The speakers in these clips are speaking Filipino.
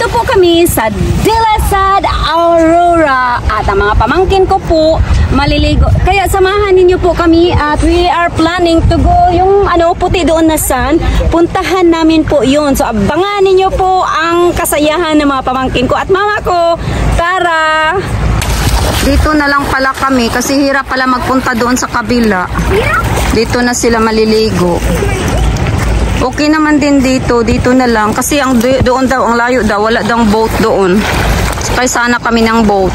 Nandito po kami sa Dilasad, Aurora at ang mga pamangkin ko po maliligo. Kaya samahan ninyo po kami at we are planning to go yung puti doon na sand. Puntahan namin po yun. So abangan ninyo po ang kasayahan ng mga pamangkin ko at mama ko. Tara! Dito na lang pala kami kasi hirap pala magpunta doon sa kabila. Dito na sila maliligo. Okay naman din dito na lang kasi doon daw ang layo daw, wala daw boat doon. Kaya sana kami ng boat.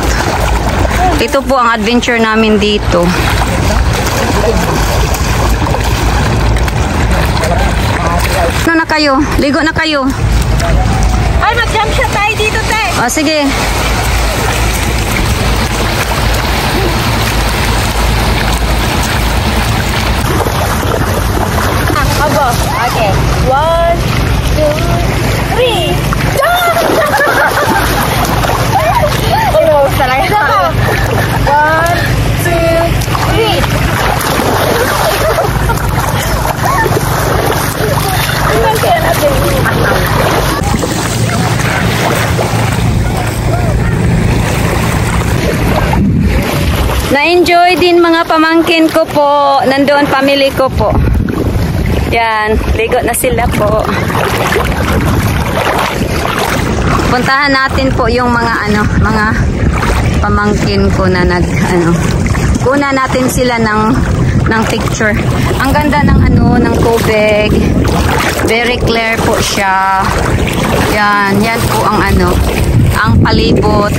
Ito po ang adventure namin dito. Ano na kayo? Ligo na kayo. Ay, mag-jump shot tayo dito, te. O sige. Abo. Okay. 1, 2, 3. Oh, talaga. 1, 2, 3. Ilan kaya natin? Na-enjoy din mga pamangkin ko po. Nandoon family ko po. Yan, ligo na sila po. Puntahan natin po yung mga mga pamangkin ko na kuna natin sila ng picture. Ang ganda ng ng tubig. Very clear po siya. Yan po ang ang palibot.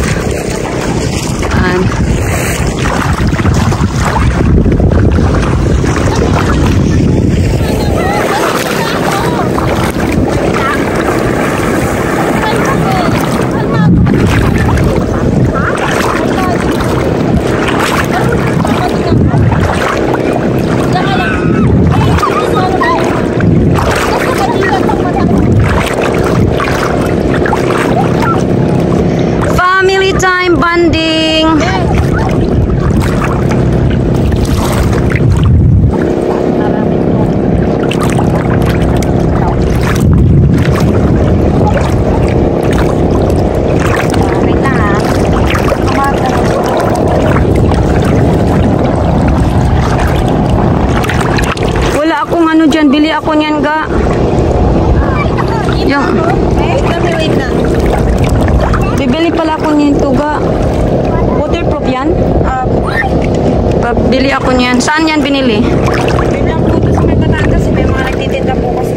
Time bonding. Wala akong dyan, bili ako niyan ga. Yung Wait lang. bibili pala ako niyan tuga. Waterproof yan? Bili ako niyan. Saan yan binili? Biglang po sa may Batangas, may mga nagtitinda po kasi.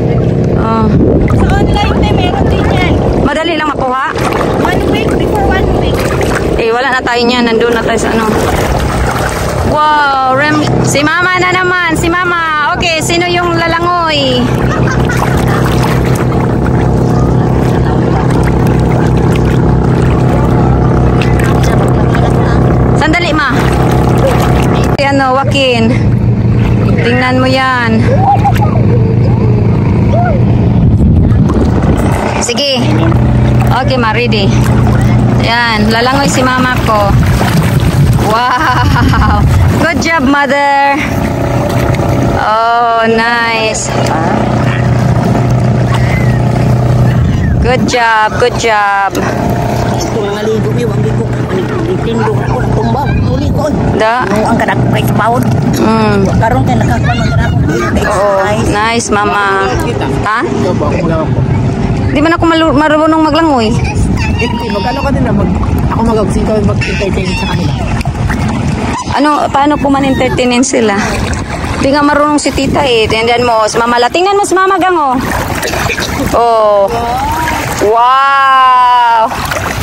Sa online na meron din yan. Madali lang makuha? 1 week before 1 week. Wala na tayo niyan. Nandun na tayo sa Wow, si mama na naman. Si mama. Okay, sino yung lalangoy? Sandali, ma. Joaquin. Tingnan mo yan. Sige. Okay, ma, ready. Yan, lalangoy si mama ko. Wow. Good job, mother. Oh, nice. Good job, good job. Naligo yung ang ligo. Itindog ako ng tumba. Muli ko. Da? Ang kadagpay sa pawod. Karoon kayo nakakapanood ako. Oo, nice, mama. Ha? Di ba na ako marunong maglangoy? Magkano ka din na ako mag-auxing ka mag-entertain sa kanila? Paano po man-entertainin sila? Di nga marunong si tita eh. Tingnan mo, si mama. Tingnan mo si mama gang oh. Wow!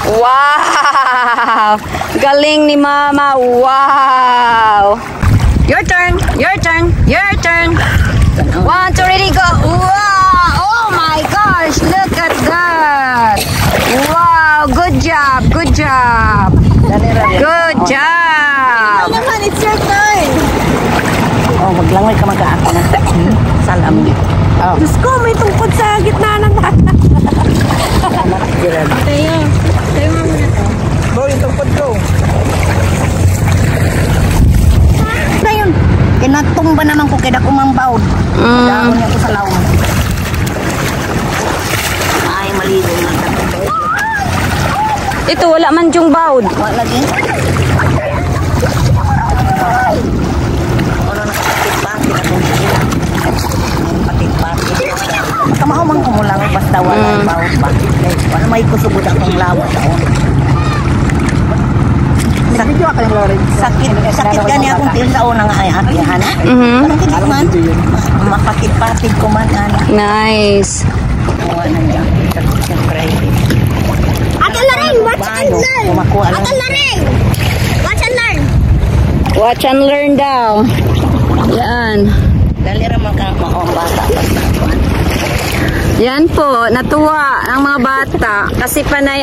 Wow! Galing ni mama. Wow! Your turn. Your turn. Your turn. 1, 2, ready, go. Wow! Oh my gosh! Look at that! Wow! Good job! Good job! Good job! Naman, it's your turn. Oh, maglangoy ka mag-aako na. Salam. Oh. Diyos ko, may tungkod sa gitna ng Tayo. Tayo mo muna to. Bro, yung tungkod ko. Na yun. Kinatumba naman ko kaya kumambaw. Dahon niya ko sa lawan. Ay, maligo na. Ito, wala man yung bawd. Wala lagi. Ano na patik-patik akong sila. Patik-patik. Kamahumang kumulang basta wala bawd ba. Wala may kusubod akong lawas ako. Sakit gani akong sa unang ay akihan. Sakit man. Mapatit-patit ko man. Nice. Wala na Ate Laring, watch and learn. Ate Laring, watch and learn. Watch and learn daw. Yan. Dali raman ka maong bata. Yan po, natuwa ang mga bata kasi panay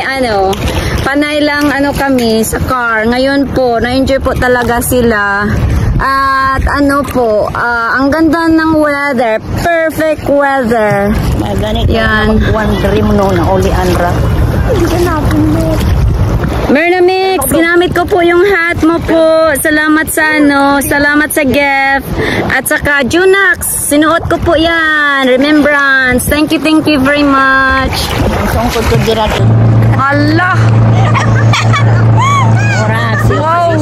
lang kami sa car. Ngayon po, na-enjoy po talaga sila. At ang ganda ng weather, perfect weather. Ganit yan. One dream no na uli Andra. Mernamix, ginamit ko po yung hat mo po. Salamat sa salamat sa gift. At saka Junax, sinuot ko po yan. Remembrance. Thank you very much. Ang sungkod ko dira din. Allah! Wow!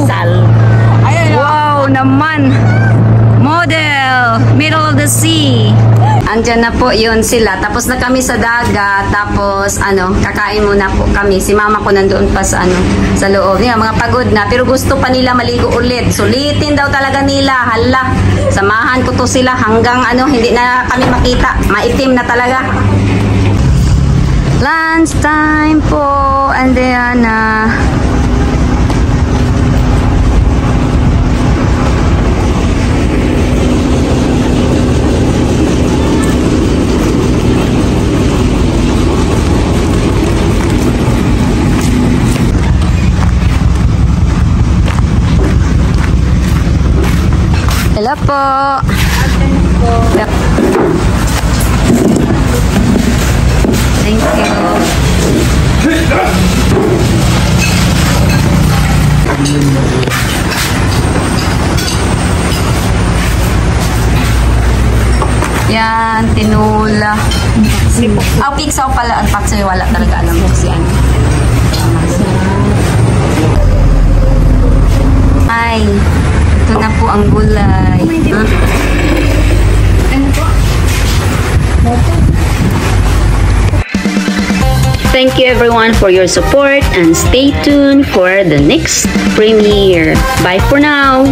Wow naman! Model! Middle of the sea! Andyan na po yun sila. Tapos na kami sa dagat. Tapos, kakain muna po kami. Si mama ko nandoon pa sa loob. Yung mga pagod na. Pero gusto pa nila maligo ulit. Sulitin daw talaga nila. Hala. Samahan ko to sila hanggang hindi na kami makita. Maitim na talaga. Lunch time po. And then, hello po. Yep. Thank you. Yan, tinula. Pizza pala. Ang paksa wala talaga alam ko si Ay, ito na po ang gulay. Thank you everyone for your support and stay tuned for the next premiere. Bye for now!